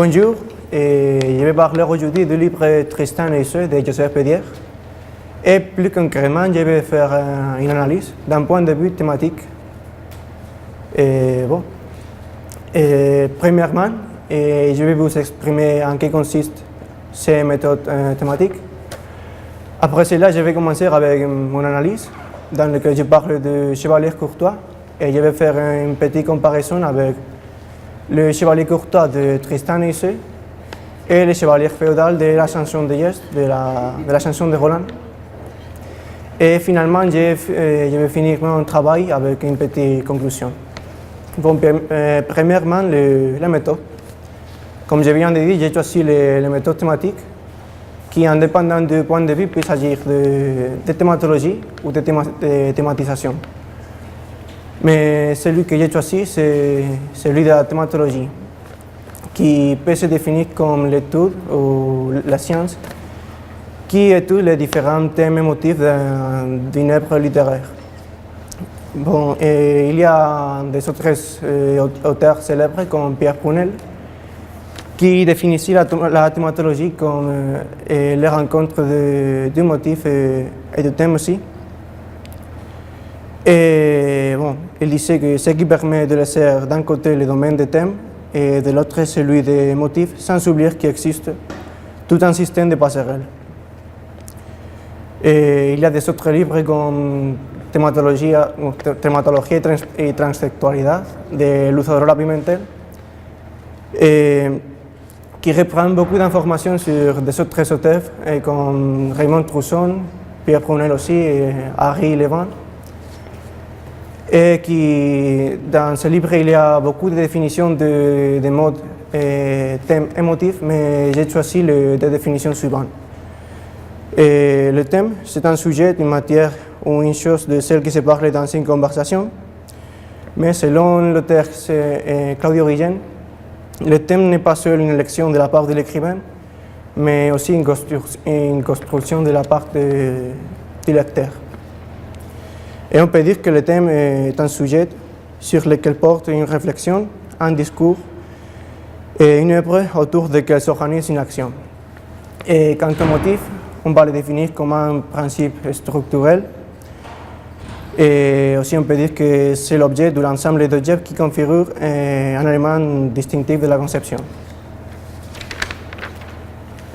Bonjour, et je vais parler aujourd'hui du livre Tristan et Isolde de Joseph Bédier. Et plus concrètement, je vais faire une analyse d'un point de vue thématique. Premièrement, je vais vous exprimer en quoi consistent ces méthodes thématiques. Après cela, je vais commencer avec mon analyse, dans laquelle je parle de chevalier courtois, et je vais faire une petite comparaison avec le chevalier courtois de Tristan et Isolde et le chevalier féodal de la chanson de Geste, de la chanson de Roland. Et finalement, je vais finir mon travail avec une petite conclusion. Bon, premièrement, la méthode. Comme je viens de dire, j'ai choisi les méthodes thématiques qui, indépendamment du point de vue, peuvent s'agir de thématologie ou de thématisation. Mais celui que j'ai choisi, c'est celui de la thématologie, qui peut se définir comme l'étude ou la science qui étudie les différents thèmes et motifs d'une œuvre littéraire. Bon, et il y a des autres auteurs célèbres comme Pierre Prunelle qui définissent la thématologie comme les rencontres du motif et du thème aussi. Et bon, il disait que ce qui permet de laisser d'un côté le domaine des thèmes et de l'autre celui des motifs, sans oublier qu'il existe tout un système de passerelles. Et il y a des autres livres comme Thématologie et Transtextualité de Luz Aurora Pimentel, qui reprend beaucoup d'informations sur des autres auteurs comme Raymond Trousson, Pierre Prunelle aussi et Henri Levin. Et qui, dans ce livre, il y a beaucoup de définitions de modes, thèmes et motifs, mais j'ai choisi les définitions suivantes. Et le thème, c'est un sujet, une matière ou une chose de celle qui se parle dans une conversation. Mais selon l'auteur Claudio Guillén, le thème n'est pas seul une élection de la part de l'écrivain, mais aussi une construction de la part du lecteur. Et on peut dire que le thème est un sujet sur lequel porte une réflexion, un discours et une œuvre autour de laquelle s'organise une action. Et quant au motif, on va le définir comme un principe structurel. Et aussi on peut dire que c'est l'objet de l'ensemble d'objets qui configure un élément distinctif de la conception.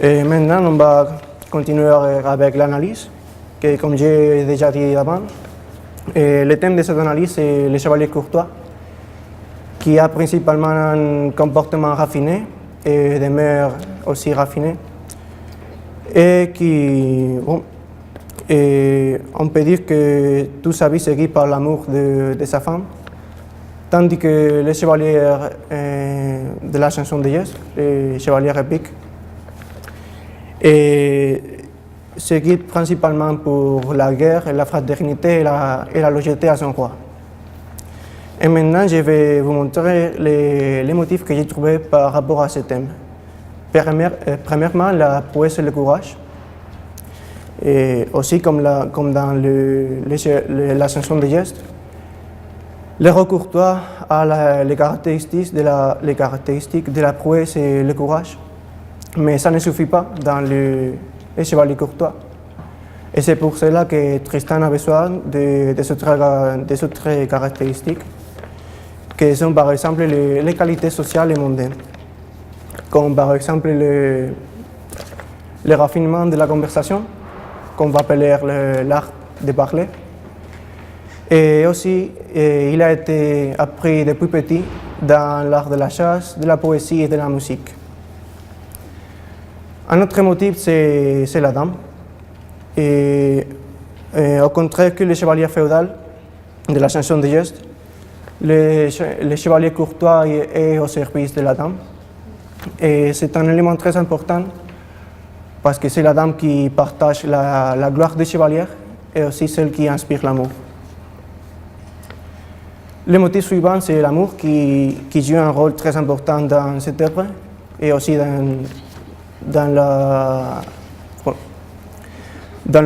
Et maintenant, on va continuer avec l'analyse, que comme j'ai déjà dit avant, le thème de cette analyse est le chevalier courtois, qui a principalement un comportement raffiné et des mœurs aussi raffinées, et qui, bon, et on peut dire que toute sa vie se guide par l'amour de sa femme, tandis que le chevalier de la chanson de Geste, le chevalier épique, se guide principalement pour la guerre, la fraternité et la loyauté à son roi. Et maintenant, je vais vous montrer les motifs que j'ai trouvés par rapport à ce thème. Premièrement, la prouesse et le courage. Et aussi, comme dans la chanson de Geste, le roi courtois a les caractéristiques de la prouesse et le courage. Mais ça ne suffit pas dans le chevalier courtois. Et c'est pour cela que Tristan a besoin des autres caractéristiques, qui sont par exemple les qualités sociales et mondaines, comme par exemple le raffinement de la conversation, qu'on va appeler l'art de parler. Et aussi, il a été appris depuis petit dans l'art de la chasse, de la poésie et de la musique. Un autre motif, c'est la dame. Et au contraire que le chevalier féodal de la chanson de Geste, le chevalier courtois est au service de la dame. Et c'est un élément très important parce que c'est la dame qui partage la gloire du chevalier et aussi celle qui inspire l'amour. Le motif suivant, c'est l'amour qui joue un rôle très important dans cette œuvre et aussi dans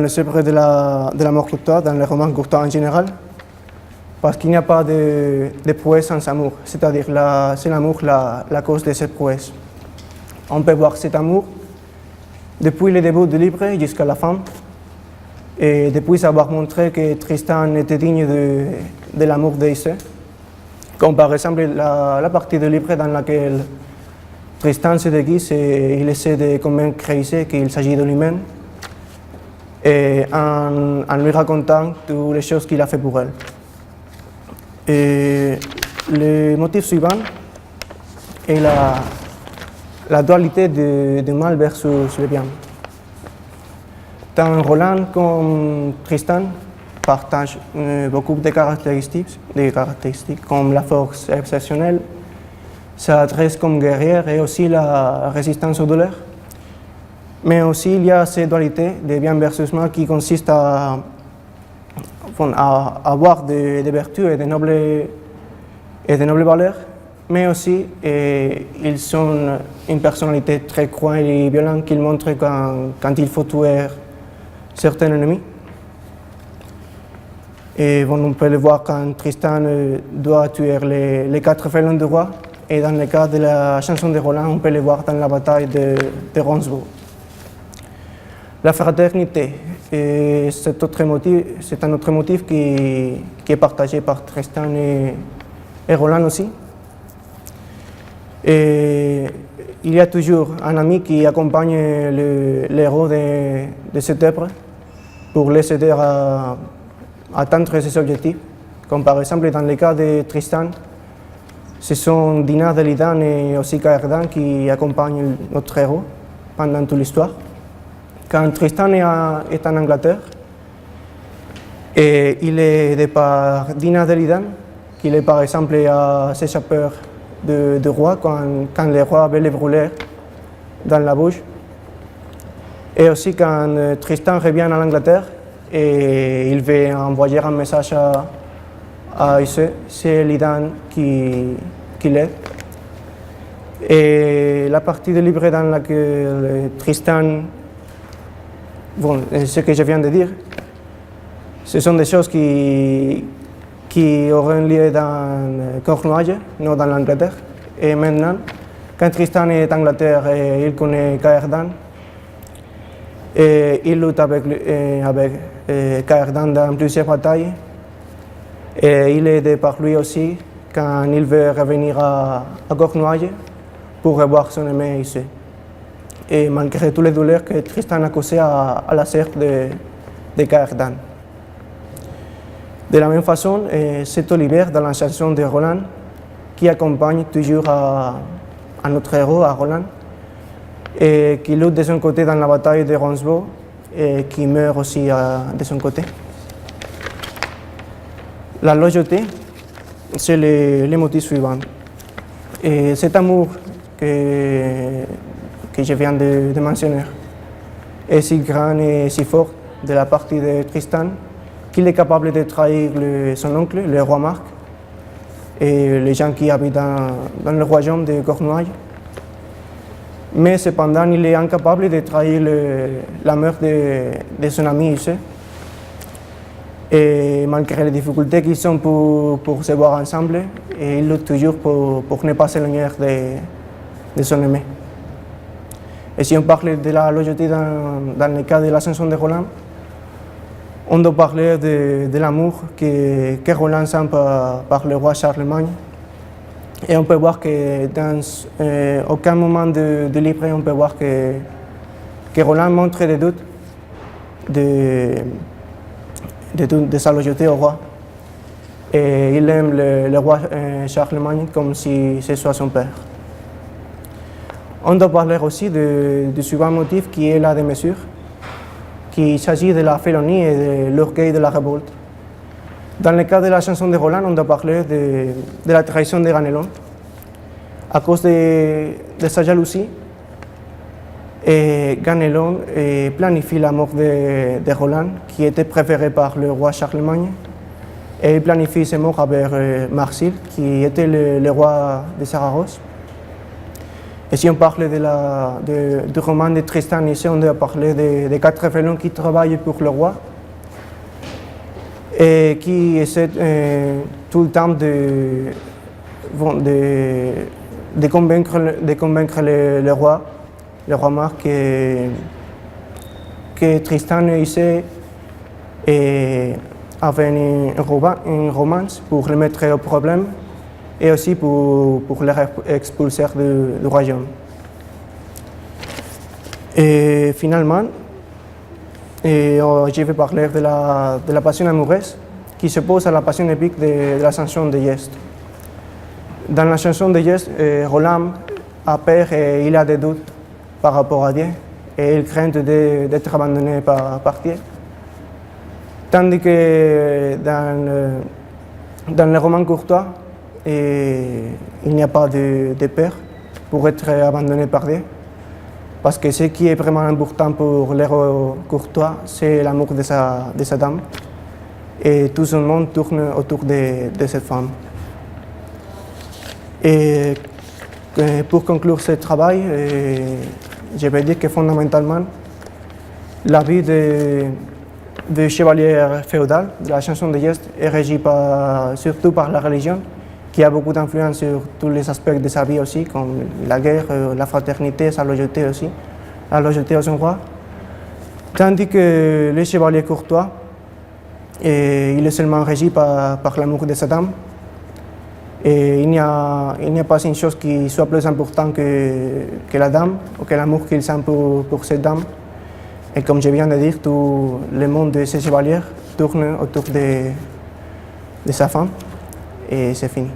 les œuvres de l'amour courtois, dans les romans courtois en général, parce qu'il n'y a pas de prouesse sans amour, c'est-à-dire c'est l'amour la cause de cette prouesse. on peut voir cet amour depuis le début du livre jusqu'à la fin. Et depuis avoir montré que Tristan était digne de l'amour d'Aïssé, comme par exemple la partie du livre dans laquelle Tristan se déguise et il essaie de convaincre Aïssé qu'il s'agit de lui-même, et en lui racontant toutes les choses qu'il a fait pour elle. Et le motif suivant est la dualité du mal versus le bien. Tant Roland comme Tristan partagent beaucoup de caractéristiques comme la force exceptionnelle, sa adresse comme guerrière et aussi la résistance aux douleurs. Mais aussi il y a cette dualité de bien versus mal qui consiste à avoir des vertus et de nobles valeurs, mais aussi ils sont une personnalité très cruelle et violente qu'ils montrent quand il faut tuer certains ennemis. Et on peut le voir quand Tristan doit tuer les 4 félins du roi, et dans le cas de la chanson de Roland, on peut le voir dans la bataille de Roncesvalles. La fraternité, c'est un autre motif qui est partagé par Tristan et Roland aussi. Et il y a toujours un ami qui accompagne l'héros de cette œuvre pour les aider à atteindre ses objectifs. Comme par exemple dans le cas de Tristan, ce sont Dina Delidan et aussi Caerdan qui accompagnent notre héros pendant toute l'histoire. Quand Tristan est en Angleterre, et il est aidé par Dina Delidan, qui est par exemple à s'échapper du roi quand le roi veut le brûler dans la bouche. Et aussi quand Tristan revient en Angleterre et il veut envoyer un message à Aïssé, c'est Lidan qui l'aide. Et la partie du livre dans laquelle Tristan, ce que je viens de dire, ce sont des choses qui auraient lieu dans Cornouailles, non dans l'Angleterre. Et maintenant, quand Tristan est en Angleterre et il connaît Caerdan, et il lutte avec Caerdan dans plusieurs batailles, et il est aidé par lui aussi quand il veut revenir à Cornouailles pour revoir son aimé ici. Et malgré toutes les douleurs que Tristan a causées à la sœur de Caerdan. De la même façon, c'est Olivier dans la chanson de Roland qui accompagne toujours à notre héros, à Roland, et qui lutte de son côté dans la bataille de Roncesvalles et qui meurt aussi de son côté. La loyauté, c'est le motif suivant. Et cet amour que je viens de mentionner est si grand et si fort de la partie de Tristan qu'il est capable de trahir son oncle, le roi Marc, et les gens qui habitent dans le royaume de Cornouailles. Mais cependant, il est incapable de trahir la mort de son ami ici. Et malgré les difficultés qu'ils ont pour se voir ensemble, et il lutte toujours pour ne pas s'éloigner de son aimé. Et si on parle de la loyauté dans le cas de la chanson de Roland, on doit parler de l'amour que Roland sent par le roi Charlemagne. Et on peut voir que dans aucun moment du livre, on peut voir que Roland montre des doutes de sa loyauté au roi. Et il aime le roi Charlemagne comme si ce soit son père. On doit parler aussi du suivant motif qui est la démesure, qu'il s'agit de la félonie et de l'orgueil de la révolte. Dans le cas de la chanson de Roland, on doit parler de la trahison de Ganelon. À cause de sa jalousie, Ganelon planifie la mort de Roland, qui était préféré par le roi Charlemagne, et il planifie ses morts avec Marsil, qui était le roi de Saragosse. Et si on parle du roman de Tristan, ici on doit parler des 4 félons qui travaillent pour le roi et qui essaient tout le temps de convaincre le roi le roi Marc que Tristan et Iseult avaient une romance pour le mettre au problème et aussi pour les expulser du royaume. Et finalement, je vais parler de la passion amoureuse qui s'oppose à la passion épique de la chanson de Geste. Dans la chanson de Geste, Roland a peur et il a des doutes par rapport à Dieu et il craint d'être abandonné par Dieu. Tandis que dans le roman courtois, il n'y a pas de peur pour être abandonné par Dieu. Parce que ce qui est vraiment important pour l'héros courtois, c'est l'amour de sa dame. Et tout son monde tourne autour de cette femme. Et pour conclure ce travail, je vais dire que fondamentalement, la vie de chevalier féodal de la chanson de Geste est régie surtout par la religion, qui a beaucoup d'influence sur tous les aspects de sa vie aussi, comme la guerre, la fraternité, sa loyauté aussi, la loyauté à son roi. Tandis que le chevalier courtois, il est seulement régi par l'amour de sa dame. Et il n'y a pas une chose qui soit plus importante que la dame, ou que l'amour qu'il sent pour cette dame. Et comme je viens de dire, tout le monde de ce chevalier tourne autour de sa femme. Et c'est fini.